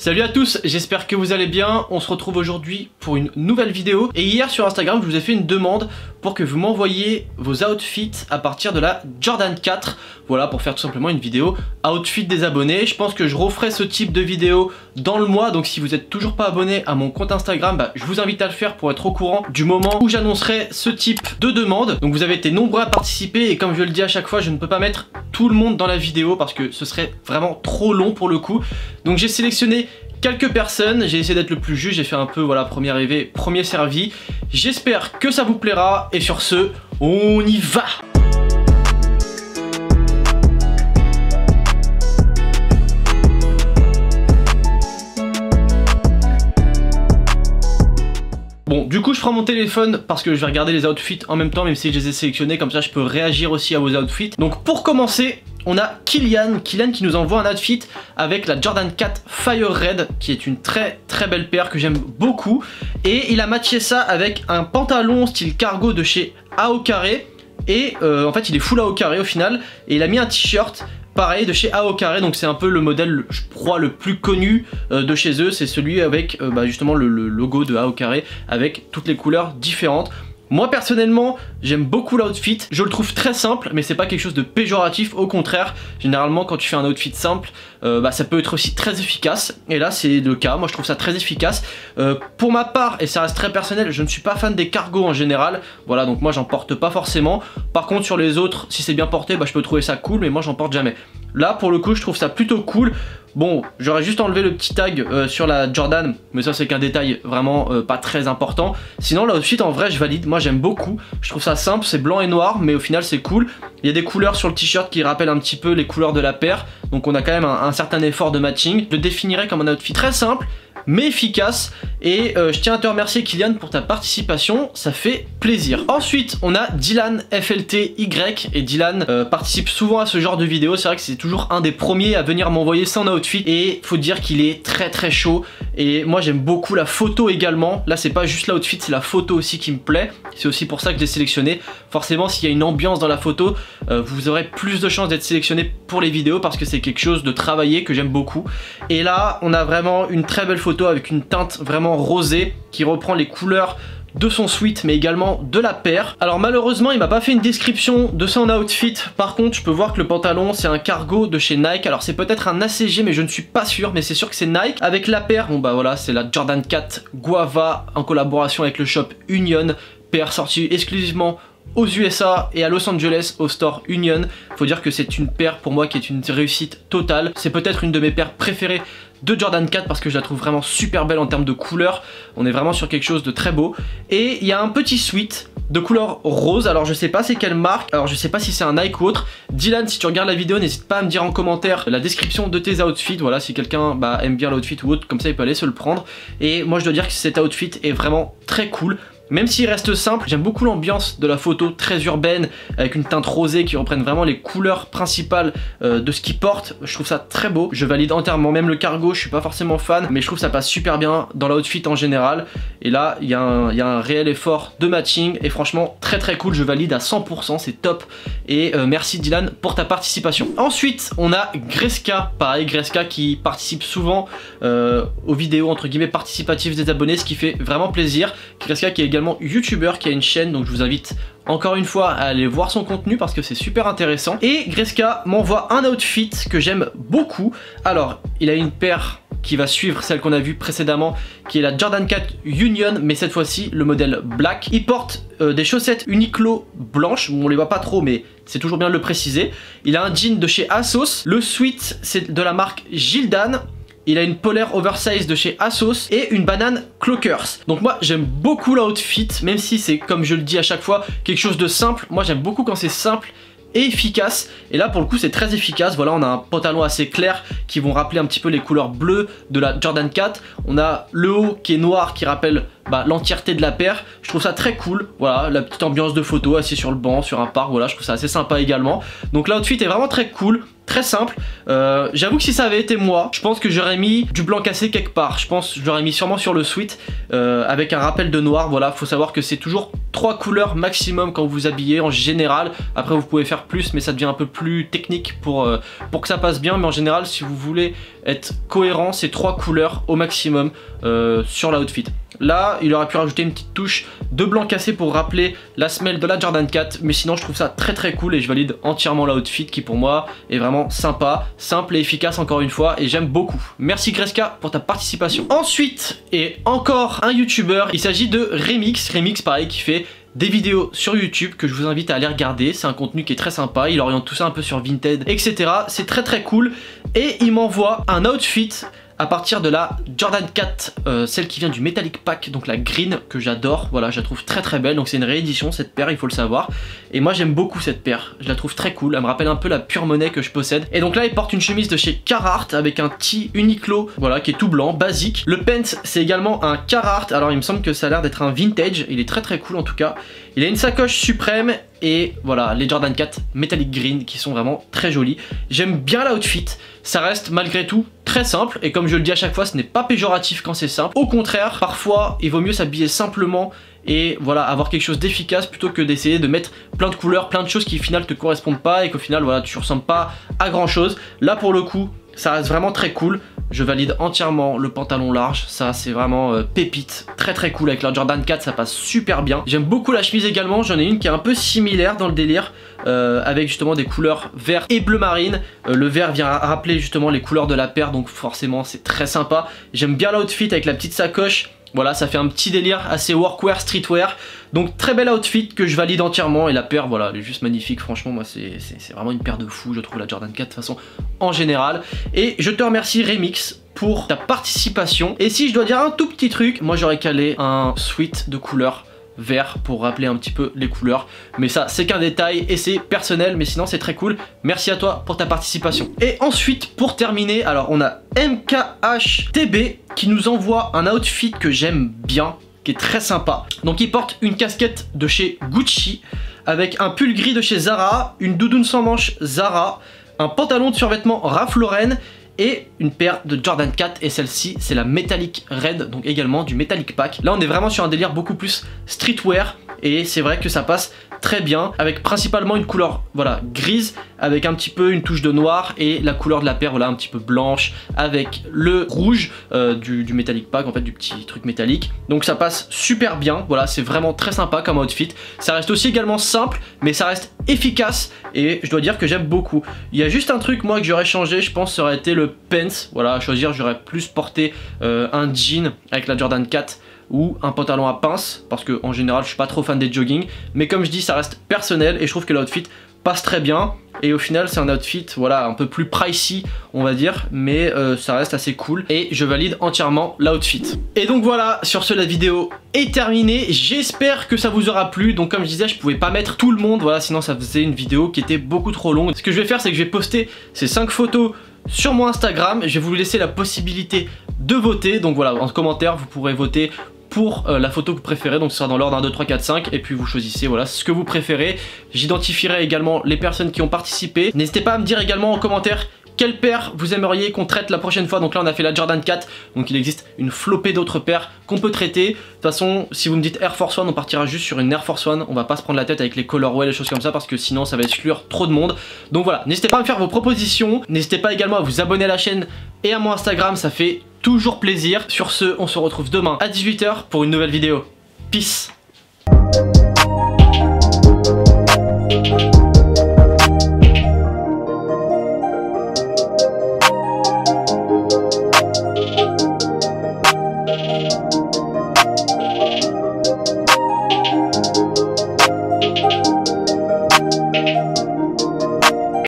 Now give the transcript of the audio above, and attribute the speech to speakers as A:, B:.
A: Salut à tous, j'espère que vous allez bien. On se retrouve aujourd'hui pour une nouvelle vidéo. Et hier sur Instagram, je vous ai fait une demande pour que vous m'envoyiez vos outfits à partir de la Jordan 4. Voilà, pour faire tout simplement une vidéo outfit des abonnés. Je pense que je referai ce type de vidéo dans le mois. Donc si vous n'êtes toujours pas abonné à mon compte Instagram, je vous invite à le faire pour être au courant du moment où j'annoncerai ce type de demande. Donc vous avez été nombreux à participer et comme je le dis à chaque fois, je ne peux pas mettre tout le monde dans la vidéo parce que ce serait vraiment trop long pour le coup. Donc j'ai sélectionné quelques personnes, j'ai essayé d'être le plus juste, j'ai fait un peu voilà, premier arrivé, premier servi. J'espère que ça vous plaira et sur ce, on y va! Bon, du coup je prends mon téléphone parce que je vais regarder les outfits en même temps, même si je les ai sélectionnés, comme ça je peux réagir aussi à vos outfits. Donc pour commencer, on a Kylian qui nous envoie un outfit avec la Jordan 4 Fire Red, qui est une très belle paire que j'aime beaucoup. Et il a matché ça avec un pantalon style cargo de chez Aokare. Et en fait il est full Aokare au final. Et il a mis un t-shirt pareil de chez Aokare, donc c'est un peu le modèle je crois le plus connu de chez eux. C'est celui avec justement le logo de Aokare avec toutes les couleurs différentes. Moi personnellement j'aime beaucoup l'outfit, je le trouve très simple mais c'est pas quelque chose de péjoratif, au contraire. Généralement quand tu fais un outfit simple ça peut être aussi très efficace et là c'est le cas, moi je trouve ça très efficace. Pour ma part, et ça reste très personnel, je ne suis pas fan des cargos en général, voilà, donc moi j'en porte pas forcément. Par contre sur les autres, si c'est bien porté, je peux trouver ça cool, mais moi j'en porte jamais. Là pour le coup je trouve ça plutôt cool. Bon, j'aurais juste enlevé le petit tag sur la Jordan, mais ça c'est qu'un détail vraiment pas très important. Sinon l'outfit en vrai je valide, moi j'aime beaucoup. Je trouve ça simple, c'est blanc et noir, mais au final c'est cool. Il y a des couleurs sur le t-shirt qui rappellent un petit peu les couleurs de la paire, donc on a quand même un certain effort de matching. Je le définirais comme un outfit très simple, mais efficace. Et je tiens à te remercier Kylian pour ta participation, ça fait plaisir. Ensuite on a Dylan FLTY, et Dylan participe souvent à ce genre de vidéo. C'est vrai que c'est toujours un des premiers à venir m'envoyer son outfit et faut dire qu'il est très chaud. Et moi j'aime beaucoup la photo également. Là c'est pas juste l'outfit, c'est la photo aussi qui me plaît. C'est aussi pour ça que je l'ai sélectionné. Forcément s'il y a une ambiance dans la photo, vous aurez plus de chances d'être sélectionné pour les vidéos parce que c'est quelque chose de travaillé que j'aime beaucoup. Et là on a vraiment une très belle photo avec une teinte vraiment rosée qui reprend les couleurs de son sweat mais également de la paire. Alors malheureusement il m'a pas fait une description de son outfit, par contre je peux voir que le pantalon c'est un cargo de chez Nike. Alors c'est peut-être un ACG mais je ne suis pas sûr, mais c'est sûr que c'est Nike. Avec la paire, bon voilà, c'est la Jordan 4 Guava en collaboration avec le shop Union, paire sortie exclusivement aux USA et à Los Angeles au store Union. Faut dire que c'est une paire pour moi qui est une réussite totale. C'est peut-être une de mes paires préférées de Jordan 4 parce que je la trouve vraiment super belle en termes de couleurs. On est vraiment sur quelque chose de très beau. Et il y a un petit sweat de couleur rose. Alors je sais pas c'est quelle marque, alors je sais pas si c'est un Nike ou autre. Dylan, si tu regardes la vidéo, n'hésite pas à me dire en commentaire la description de tes outfits. Voilà, si quelqu'un aime bien l'outfit ou autre, comme ça il peut aller se le prendre. Et moi je dois dire que cet outfit est vraiment très cool. Même s'il reste simple, j'aime beaucoup l'ambiance de la photo très urbaine avec une teinte rosée qui reprenne vraiment les couleurs principales de ce qu'il porte. Je trouve ça très beau, je valide entièrement. Même le cargo, je suis pas forcément fan, mais je trouve que ça passe super bien dans l'outfit en général. Et là, il y a un réel effort de matching et franchement très cool, je valide à 100%, c'est top. Et merci Dylan pour ta participation. Ensuite, on a Greska, pareil, Greska qui participe souvent aux vidéos entre guillemets participatives des abonnés, ce qui fait vraiment plaisir. Greska qui est également youtubeur, qui a une chaîne, donc je vous invite encore une fois à aller voir son contenu parce que c'est super intéressant. Et Greska m'envoie un outfit que j'aime beaucoup. Alors il a une paire qui va suivre celle qu'on a vue précédemment, qui est la Jordan 4 Union, mais cette fois-ci le modèle black. Il porte des chaussettes Uniqlo blanches, on les voit pas trop mais c'est toujours bien de le préciser. Il a un jean de chez ASOS, le sweat c'est de la marque Gildan. Il a une polaire oversize de chez ASOS et une banane Clockers. Donc moi j'aime beaucoup l'outfit, même si c'est comme je le dis à chaque fois quelque chose de simple. Moi j'aime beaucoup quand c'est simple et efficace, et là pour le coup c'est très efficace. Voilà, on a un pantalon assez clair qui vont rappeler un petit peu les couleurs bleues de la Jordan 4. On a le haut qui est noir qui rappelle l'entièreté de la paire. Je trouve ça très cool, voilà, la petite ambiance de photo assis sur le banc, sur un parc, voilà, je trouve ça assez sympa également. Donc l'outfit est vraiment très cool, très simple. J'avoue que si ça avait été moi, je pense que j'aurais mis du blanc cassé quelque part. Je pense que j'aurais mis sûrement sur le sweat avec un rappel de noir. Voilà, faut savoir que c'est toujours 3 couleurs maximum quand vous vous habillez en général. Après vous pouvez faire plus, mais ça devient un peu plus technique pour que ça passe bien. Mais en général, si vous voulez être cohérent, c'est 3 couleurs au maximum sur l'outfit. Là, il aurait pu rajouter une petite touche de blanc cassé pour rappeler la semelle de la Jordan 4. Mais sinon, je trouve ça très très cool et je valide entièrement l'outfit qui pour moi est vraiment sympa, simple et efficace encore une fois. Et j'aime beaucoup. Merci Greska pour ta participation. Ensuite, et encore un YouTuber, il s'agit de Remix. Remix, pareil, qui fait des vidéos sur YouTube que je vous invite à aller regarder. C'est un contenu qui est très sympa. Il oriente tout ça un peu sur Vinted, etc. C'est très très cool. Et il m'envoie un outfit à partir de la Jordan 4, celle qui vient du Metallic Pack, donc la green, que j'adore. Voilà, je la trouve très très belle. Donc c'est une réédition cette paire, il faut le savoir. Et moi j'aime beaucoup cette paire, je la trouve très cool. Elle me rappelle un peu la pure monnaie que je possède. Et donc là il porte une chemise de chez Carhartt avec un tee Uniqlo, voilà, qui est tout blanc, basique. Le pants c'est également un Carhartt. Alors il me semble que ça a l'air d'être un vintage. Il est très très cool en tout cas. Il a une sacoche suprême et voilà, les Jordan 4 Metallic Green qui sont vraiment très jolis. J'aime bien l'outfit, ça reste malgré tout très simple et comme je le dis à chaque fois, ce n'est pas péjoratif quand c'est simple. Au contraire, parfois il vaut mieux s'habiller simplement et voilà, avoir quelque chose d'efficace plutôt que d'essayer de mettre plein de couleurs, plein de choses qui au final te correspondent pas et qu'au final voilà, tu ressembles pas à grand chose. Là pour le coup, ça reste vraiment très cool. Je valide entièrement le pantalon large, ça c'est vraiment pépite, très très cool. Avec la Jordan 4 ça passe super bien. J'aime beaucoup la chemise également, j'en ai une qui est un peu similaire dans le délire, avec justement des couleurs vert et bleu marine. Le vert vient rappeler justement les couleurs de la paire, donc forcément c'est très sympa. J'aime bien l'outfit avec la petite sacoche. Voilà, ça fait un petit délire assez workwear, streetwear. Donc très bel outfit que je valide entièrement. Et la paire, voilà, elle est juste magnifique. Franchement, moi c'est vraiment une paire de fou. Je trouve la Jordan 4 de toute façon en général. Et je te remercie Remix pour ta participation. Et si je dois dire un tout petit truc, moi j'aurais calé un sweat de couleur vert pour rappeler un petit peu les couleurs, mais ça c'est qu'un détail et c'est personnel, mais sinon c'est très cool. Merci à toi pour ta participation. Et ensuite pour terminer, alors on a MKHTB qui nous envoie un outfit que j'aime bien, qui est très sympa. Donc il porte une casquette de chez Gucci avec un pull gris de chez Zara, une doudoune sans manches Zara, un pantalon de survêtement Ralph Lauren et une paire de Jordan 4, et celle-ci c'est la Metallic Red, donc également du Metallic Pack. Là on est vraiment sur un délire beaucoup plus streetwear et c'est vrai que ça passe très bien avec principalement une couleur voilà grise avec un petit peu une touche de noir et la couleur de la paire voilà un petit peu blanche avec le rouge du Metallic Pack, en fait du petit truc métallique. Donc ça passe super bien, voilà, c'est vraiment très sympa comme outfit. Ça reste aussi également simple mais ça reste efficace et je dois dire que j'aime beaucoup. Il y a juste un truc moi que j'aurais changé, je pense, ça aurait été le pants. Voilà, à choisir, j'aurais plus porté un jean avec la Jordan 4 ou un pantalon à pince parce que en général je suis pas trop fan des jogging, mais comme je dis ça reste personnel et je trouve que l'outfit passe très bien et au final c'est un outfit voilà un peu plus pricey on va dire, mais ça reste assez cool et je valide entièrement l'outfit. Et donc voilà, sur ce la vidéo est terminée, j'espère que ça vous aura plu. Donc comme je disais, je pouvais pas mettre tout le monde, voilà, sinon ça faisait une vidéo qui était beaucoup trop longue. Ce que je vais faire c'est que je vais poster ces 5 photos sur mon Instagram, je vais vous laisser la possibilité de voter. Donc voilà, en commentaire vous pourrez voter pour la photo que vous préférez, donc ce sera dans l'ordre 1, 2, 3, 4, 5 et puis vous choisissez voilà ce que vous préférez. J'identifierai également les personnes qui ont participé. N'hésitez pas à me dire également en commentaire quelle paire vous aimeriez qu'on traite la prochaine fois. Donc là on a fait la Jordan 4, donc il existe une flopée d'autres paires qu'on peut traiter. De toute façon si vous me dites Air Force One, on partira juste sur une Air Force One. On va pas se prendre la tête avec les colorways, les choses comme ça, parce que sinon ça va exclure trop de monde. Donc voilà, n'hésitez pas à me faire vos propositions. N'hésitez pas également à vous abonner à la chaîne et à mon Instagram, ça fait toujours plaisir. Sur ce, on se retrouve demain à 18 h pour une nouvelle vidéo. Peace.